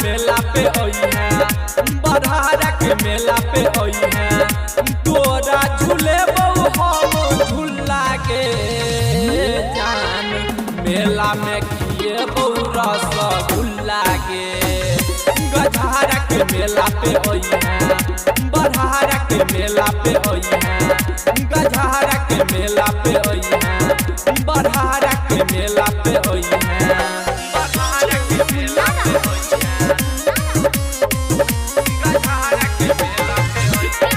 मेला पे आई है, बरहारा के मेला पे आई है। तोरा झूले बहु हम झूला के जान, मेला में किए बहु रसगुल्ला के। गजहरा के मेला पे आई है, बरहारा के मेला पे आई है। गजहरा के मेला पे आई है, बरहारा के मेला पे आई है। बरहारा के मेला पे आई है, गजहरा के मेला पे आई है,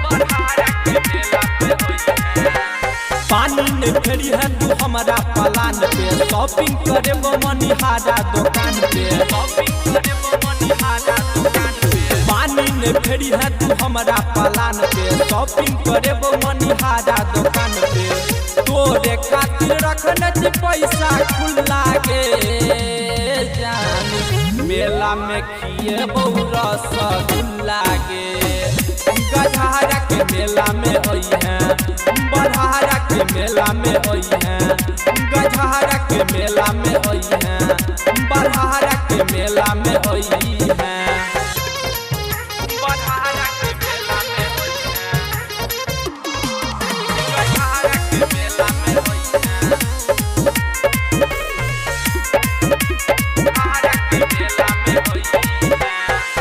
बरहारा के मेला पे आई है। पानी ने फेरी है तू हमारा पलान पे, शॉपिंग करे वो मनिहारा दुकान पे, शॉपिंग करे वो मनिहारा दुकान पे। पानी ने फेरी है तू हमारा पलान पे, शॉपिंग करे वो मनिहारा दुकान पे। तोरे खातिर रखने छी पैसा खुला के जान, मेला में किए बहु रसगुल्ला के। गजहरा के मेला में आई है, बरहारा के मेला में आई है। गजहरा के मेला में आई है, बरहारा के मेला में आई है। बरहारा के मेला में आई है, गजहरा के मेला में आई है। बरहारा के मेला में आई है।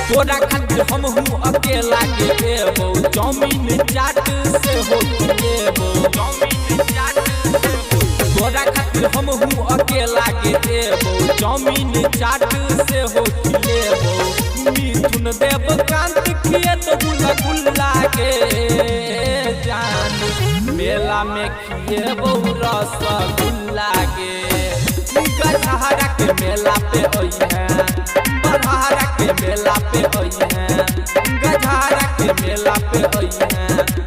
तोरा खातिर हम हूँ अकेला के एबो, चाउमीन चाट से हो लेबो, चाउमीन चाट से हो। तोरा खातिर हम हूँ अकेला के एबो, चाउमीन चाट से हो लेबो। मिथुन देवकांत किए तो गुल्ला के जान, मेला में किए बहु रसगुल्ला के। गजहरा के मेला पे आई है, बरहारा के मेला पे आई है। गजहरा के मेला पे आई है,